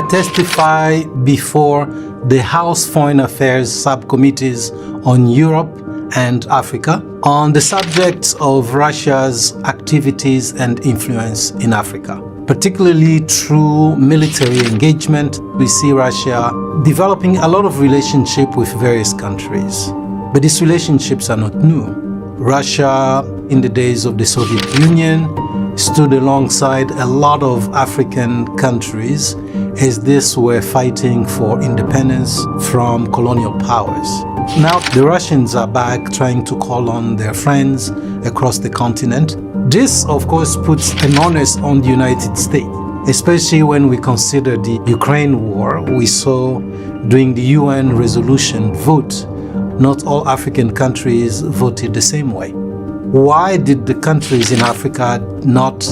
testify before the House Foreign Affairs subcommittees on Europe and Africa on the subjects of Russia's activities and influence in Africa. Particularly through military engagement, we see Russia developing a lot of relationship with various countries. But these relationships are not new. Russia, in the days of the Soviet Union, stood alongside a lot of African countries as these were fighting for independence from colonial powers. Now the Russians are back trying to call on their friends across the continent. This, of course, puts an onus on the United States, especially when we consider the Ukraine war. We saw during the UN resolution vote, not all African countries voted the same way. Why did the countries in Africa not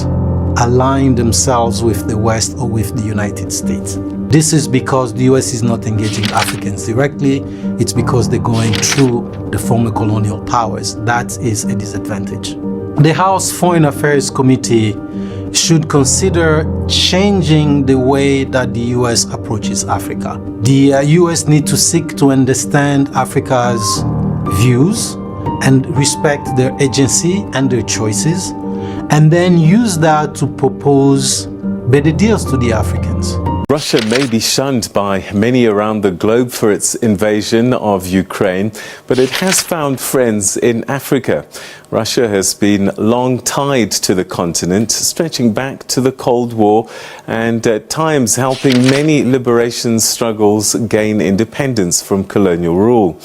align themselves with the West or with the United States? This is because the US is not engaging Africans directly. It's because they're going through the former colonial powers. That is a disadvantage. The House Foreign Affairs Committee should consider changing the way that the US approaches Africa. The US need to seek to understand Africa's views and respect their agency and their choices, and then use that to propose better deals to the Africans. Russia may be shunned by many around the globe for its invasion of Ukraine, but it has found friends in Africa. Russia has been long tied to the continent, stretching back to the Cold War, and at times helping many liberation struggles gain independence from colonial rule.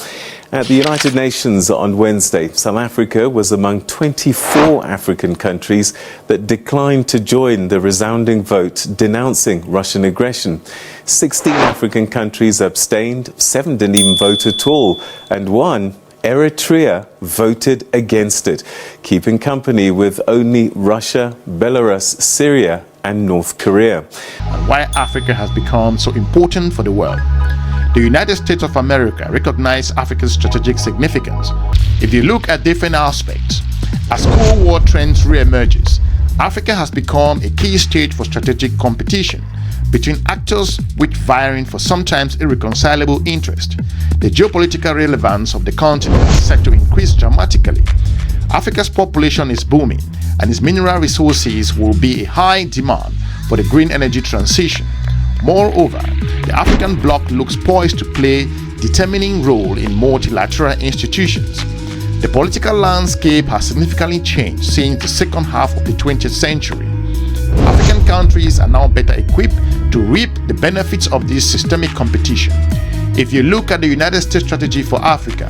At the United Nations on Wednesday, South Africa was among 24 African countries that declined to join the resounding vote denouncing Russian aggression. 16 African countries abstained, 7 didn't even vote at all, and 1, Eritrea, voted against it, keeping company with only Russia, Belarus, Syria and North Korea. And why Africa has become so important for the world. The United States of America recognize Africa's strategic significance. If you look at different aspects, as Cold War trends re-emerges, Africa has become a key stage for strategic competition between actors with varying for sometimes irreconcilable interest. The geopolitical relevance of the continent is set to increase dramatically. Africa's population is booming, and its mineral resources will be a high demand for the green energy transition. Moreover, the African bloc looks poised to play a determining role in multilateral institutions. The political landscape has significantly changed since the second half of the 20th century. African countries are now better equipped to reap the benefits of this systemic competition. If you look at the United States strategy for Africa,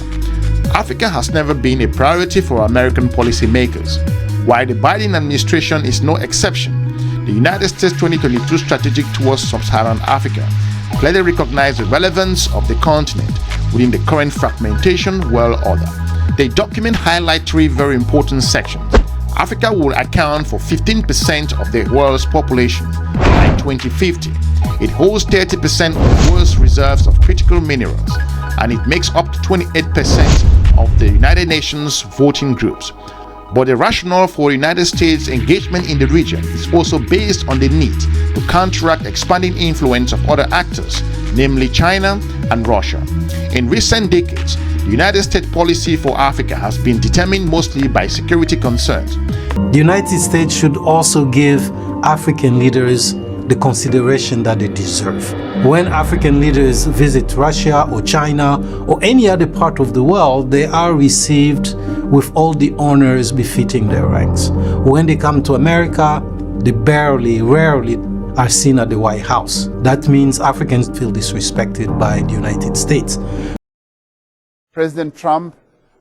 Africa has never been a priority for American policymakers. While the Biden administration is no exception, the United States 2022 strategy towards Sub Saharan Africa clearly recognized the relevance of the continent within the current fragmentation world order. The document highlights 3 very important sections. Africa will account for 15% of the world's population by 2050. It holds 30% of the world's reserves of critical minerals, and it makes up to 28% of the United Nations voting groups. But the rationale for the United States' engagement in the region is also based on the need to counteract expanding influence of other actors, namely China and Russia. In recent decades, the United States policy for Africa has been determined mostly by security concerns. The United States should also give African leaders the consideration that they deserve. When African leaders visit Russia or China or any other part of the world, they are received with all the honors befitting their ranks. When they come to America, they rarely are seen at the White House. That means Africans feel disrespected by the United States. President Trump,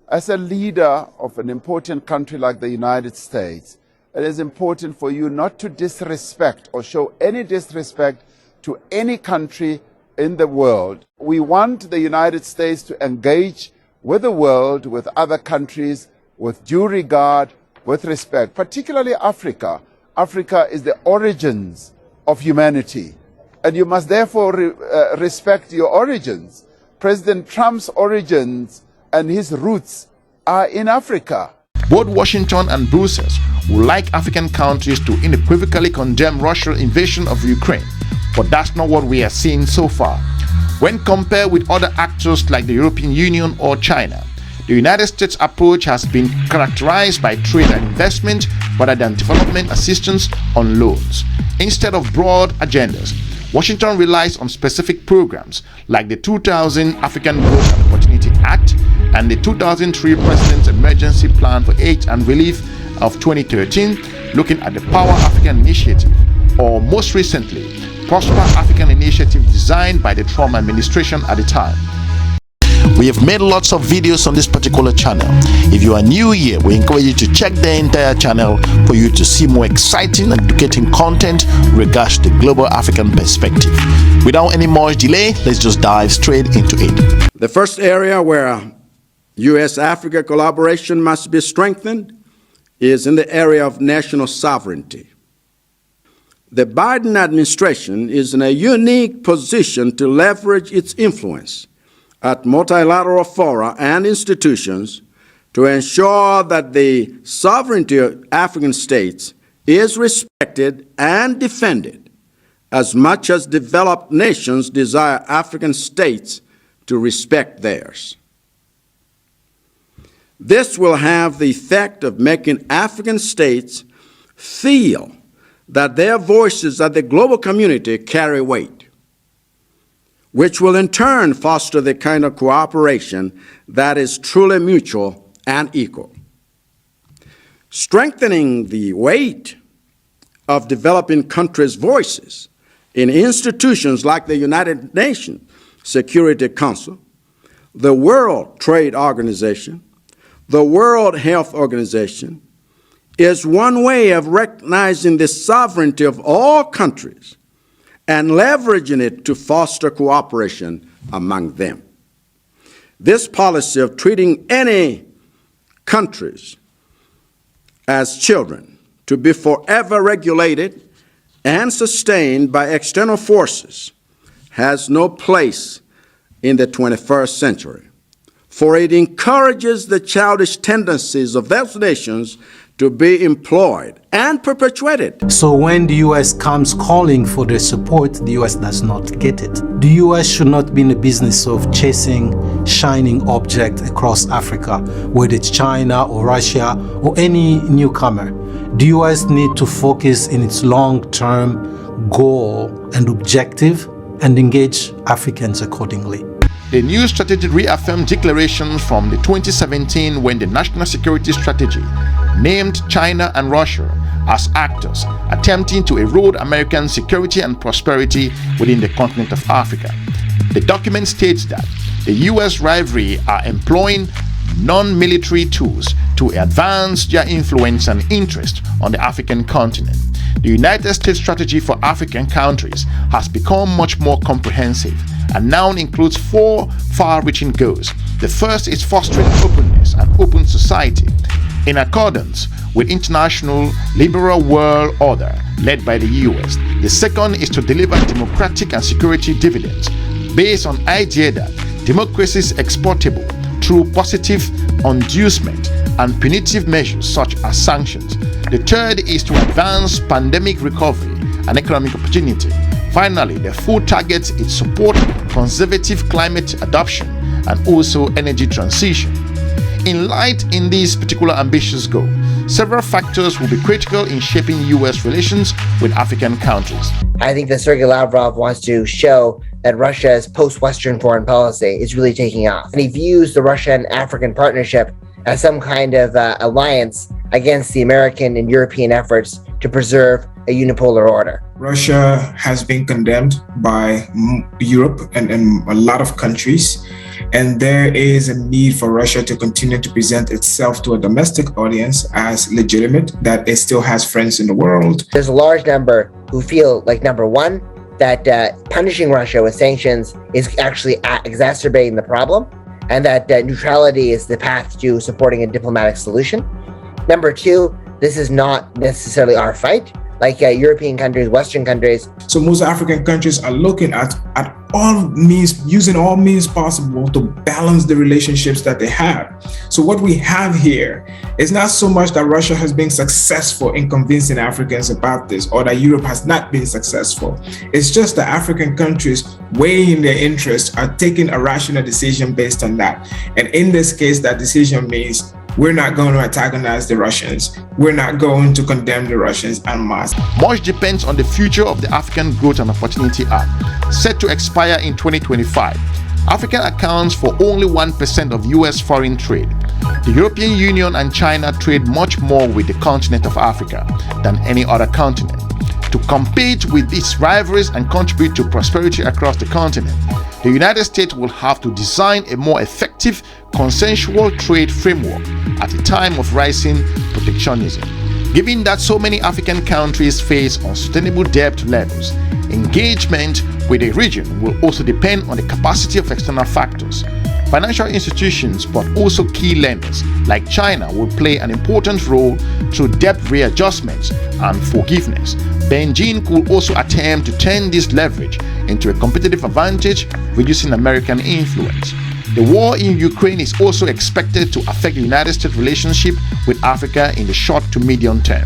as a leader of an important country like the United States, it is important for you not to disrespect or show any disrespect to any country in the world. We want the United States to engage with the world, with other countries, with due regard, with respect, particularly Africa. Africa is the origins of humanity, and you must therefore respect your origins. President Trump's origins and his roots are in Africa. Both Washington and Brussels would like African countries to unequivocally condemn Russia's invasion of Ukraine, but that's not what we are seeing so far. When compared with other actors like the European Union or China, the United States approach has been characterized by trade and investment rather than development assistance on loans. Instead of broad agendas, Washington relies on specific programs like the 2000 African Growth and Opportunity Act and the 2003 President's Emergency Plan for Aid and Relief of 2013, looking at the Power African Initiative, or most recently, Prosper African Initiative designed by the Trump administration at the time. We have made lots of videos on this particular channel. If you are new here, we encourage you to check the entire channel for you to see more exciting and educating content regards the global African perspective. Without any more delay, let's just dive straight into it. The first area where U.S.-Africa collaboration must be strengthened is in the area of national sovereignty. The Biden administration is in a unique position to leverage its influence at multilateral fora and institutions to ensure that the sovereignty of African states is respected and defended as much as developed nations desire African states to respect theirs. This will have the effect of making African states feel that their voices at the global community carry weight, which will in turn foster the kind of cooperation that is truly mutual and equal. Strengthening the weight of developing countries' voices in institutions like the United Nations Security Council, the World Trade Organization, the World Health Organization, is one way of recognizing the sovereignty of all countries and leveraging it to foster cooperation among them. This policy of treating any countries as children to be forever regulated and sustained by external forces has no place in the 21st century, for it encourages the childish tendencies of those nations to be employed and perpetuated. So when the US comes calling for their support, the US does not get it. The US should not be in the business of chasing shining objects across Africa, whether it's China or Russia or any newcomer. The US need to focus in its long-term goal and objective and engage Africans accordingly. The new strategy reaffirmed declarations from the 2017 when the National Security Strategy named China and Russia as actors attempting to erode American security and prosperity within the continent of Africa. The document states that the US rivalry are employing non-military tools to advance their influence and interest on the African continent. The United States strategy for African countries has become much more comprehensive and now includes 4 far-reaching goals. The first is fostering openness and open society in accordance with international liberal world order led by the US. The second is to deliver democratic and security dividends based on the idea that democracy is exportable through positive inducement and punitive measures such as sanctions. The third is to advance pandemic recovery and economic opportunity. Finally, the fourth targets its support conservative climate adoption and also energy transition. In these particular ambitious goals, several factors will be critical in shaping US relations with African countries. I think that Sergei Lavrov wants to show that Russia's post-Western foreign policy is really taking off. And he views the Russian-African partnership as some kind of alliance against the American and European efforts to preserve a unipolar order. Russia has been condemned by Europe and a lot of countries, and there is a need for Russia to continue to present itself to a domestic audience as legitimate, that it still has friends in the world. There's a large number who feel like, number one, that punishing Russia with sanctions is actually exacerbating the problem, and that neutrality is the path to supporting a diplomatic solution. Number two, this is not necessarily our fight. like European countries, Western countries. So most African countries are looking at all means, using all means possible to balance the relationships that they have. So what we have here is not so much that Russia has been successful in convincing Africans about this, or that Europe has not been successful. It's just that African countries weighing their interests are taking a rational decision based on that. And in this case, that decision means we're not going to antagonize the Russians. We're not going to condemn the Russians en masse. Much depends on the future of the African Growth and Opportunity Act, set to expire in 2025. Africa accounts for only 1% of US foreign trade. The European Union and China trade much more with the continent of Africa than any other continent. To compete with its rivalries and contribute to prosperity across the continent, the United States will have to design a more effective, consensual trade framework at a time of rising protectionism. Given that so many African countries face unsustainable debt levels, engagement with the region will also depend on the capacity of external factors. Financial institutions, but also key lenders like China, will play an important role through debt readjustments and forgiveness. Beijing could also attempt to turn this leverage into a competitive advantage, reducing American influence. The war in Ukraine is also expected to affect the United States' relationship with Africa in the short to medium term.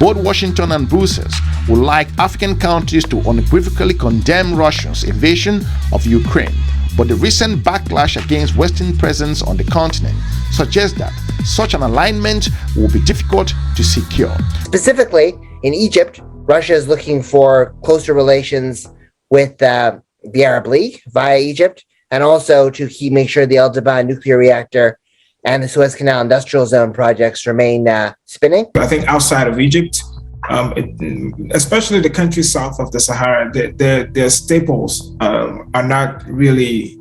Both Washington and Brussels would like African countries to unequivocally condemn Russia's invasion of Ukraine, but the recent backlash against Western presence on the continent suggests that such an alignment will be difficult to secure. Specifically, in Egypt, Russia is looking for closer relations with the Arab League via Egypt, and also to make sure the El Daban nuclear reactor and the Suez Canal Industrial Zone projects remain spinning. I think outside of Egypt, especially the countries south of the Sahara, their staples are not really,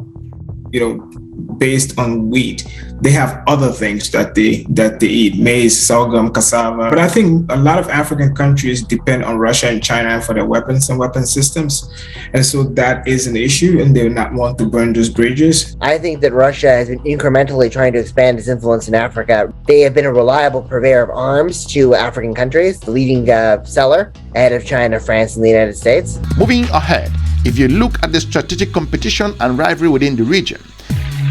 based on wheat. They have other things that they eat: maize, sorghum, cassava. But I think a lot of African countries depend on Russia and China for their weapons and weapon systems, and so that is an issue, and they would not want to burn those bridges. I think that Russia has been incrementally trying to expand its influence in Africa. They have been a reliable purveyor of arms to African countries, the leading seller ahead of China, France, and the United States. Moving ahead, if you look at the strategic competition and rivalry within the region,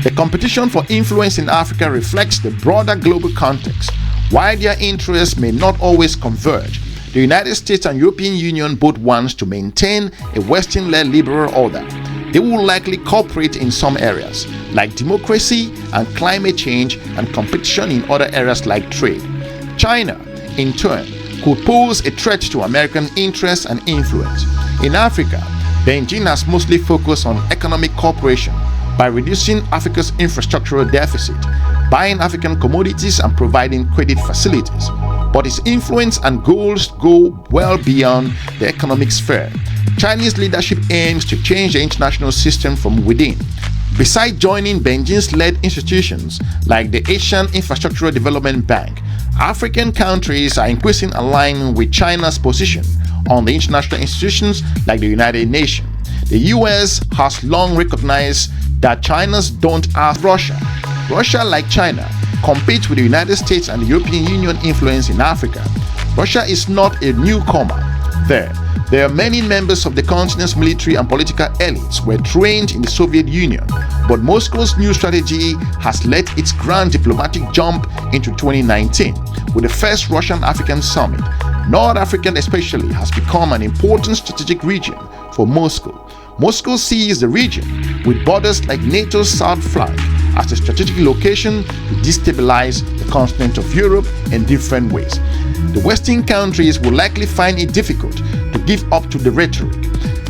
the competition for influence in Africa reflects the broader global context. While their interests may not always converge, the United States and European Union both want to maintain a Western-led liberal order. They will likely cooperate in some areas, like democracy and climate change, and competition in other areas like trade. China, in turn, could pose a threat to American interests and influence. In Africa, Beijing has mostly focused on economic cooperation by reducing Africa's infrastructural deficit, buying African commodities, and providing credit facilities. But its influence and goals go well beyond the economic sphere. Chinese leadership aims to change the international system from within. Besides joining Beijing's-led institutions like the Asian Infrastructural Development Bank, African countries are increasingly aligned with China's position on the international institutions like the United Nations. The US has long recognized that China's don't ask Russia. Russia, like China, competes with the United States and the European Union influence in Africa. Russia is not a newcomer there. There are many members of the continent's military and political elites were trained in the Soviet Union, but Moscow's new strategy has led its grand diplomatic jump into 2019 with the first Russian-African summit. North Africa especially has become an important strategic region for Moscow. Moscow sees the region, with borders like NATO's south flank, as a strategic location to destabilize the continent of Europe in different ways. The Western countries will likely find it difficult to give up to the rhetoric.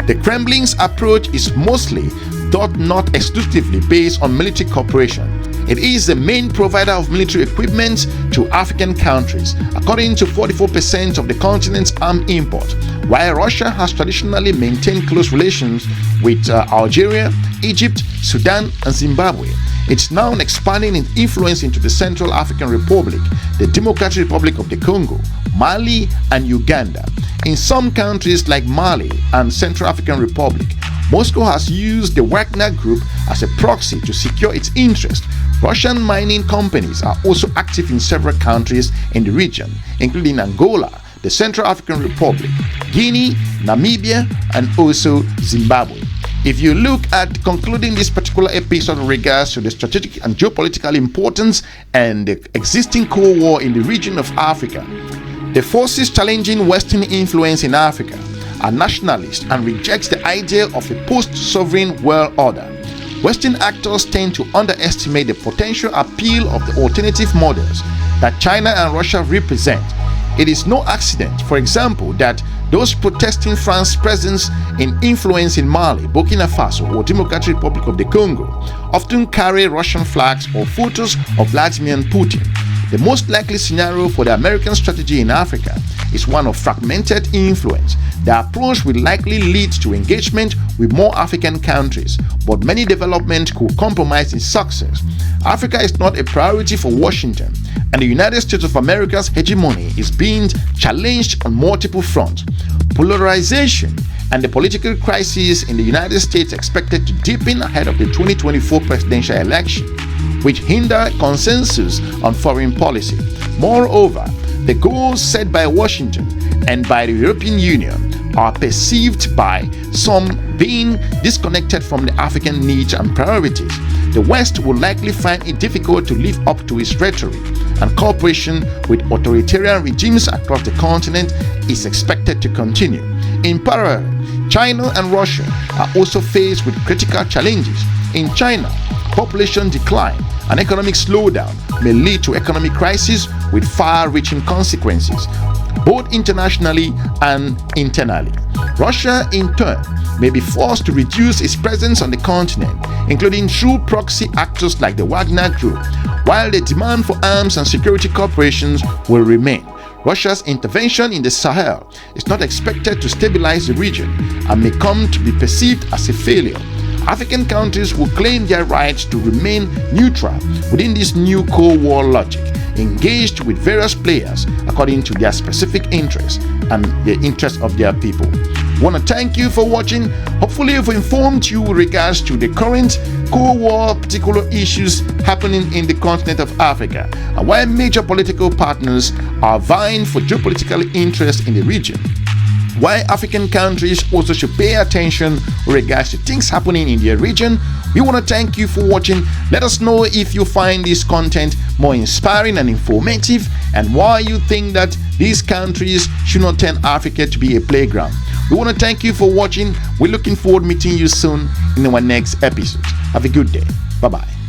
The Kremlin's approach is mostly, though not exclusively, based on military cooperation. It is the main provider of military equipment to African countries, according to 44% of the continent's arms import, while Russia has traditionally maintained close relations with Algeria, Egypt, Sudan, and Zimbabwe. It's now expanding its influence into the Central African Republic, the Democratic Republic of the Congo, Mali, and Uganda. In some countries like Mali and Central African Republic, Moscow has used the Wagner Group as a proxy to secure its interest. Russian mining companies are also active in several countries in the region, including Angola, the Central African Republic, Guinea, Namibia, and also Zimbabwe. If you look at concluding this particular episode in regards to the strategic and geopolitical importance and the existing Cold War in the region of Africa, the forces challenging Western influence in Africa are nationalist and rejects the idea of a post-sovereign world order. Western actors tend to underestimate the potential appeal of the alternative models that China and Russia represent. It is no accident, for example, that those protesting France's presence in influence in Mali, Burkina Faso, or Democratic Republic of the Congo often carry Russian flags or photos of Vladimir Putin. The most likely scenario for the American strategy in Africa is one of fragmented influence. The approach will likely lead to engagement with more African countries, but many developments could compromise its success. Africa is not a priority for Washington, and the United States of America's hegemony is being challenged on multiple fronts. Polarization and the political crisis in the United States expected to deepen ahead of the 2024 presidential election, which hinder consensus on foreign policy. Moreover, the goals set by Washington and by the European Union are perceived by some being disconnected from the African needs and priorities. The West will likely find it difficult to live up to its rhetoric, and cooperation with authoritarian regimes across the continent is expected to continue. In parallel, China and Russia are also faced with critical challenges. In China, population decline and economic slowdown may lead to economic crisis with far-reaching consequences, both internationally and internally. Russia, in turn, may be forced to reduce its presence on the continent, including through proxy actors like the Wagner Group, while the demand for arms and security cooperations will remain. Russia's intervention in the Sahel is not expected to stabilize the region and may come to be perceived as a failure. African countries will claim their rights to remain neutral within this new Cold War logic, engaged with various players according to their specific interests and the interests of their people. I want to thank you for watching. Hopefully we've informed you with regards to the current Cold War particular issues happening in the continent of Africa and why major political partners are vying for geopolitical interest in the region. Why African countries also should pay attention with regards to things happening in their region. We want to thank you for watching. Let us know if you find this content more inspiring and informative, and why you think that these countries should not turn Africa to be a playground. We want to thank you for watching. We're looking forward to meeting you soon in our next episode. Have a good day. Bye-bye.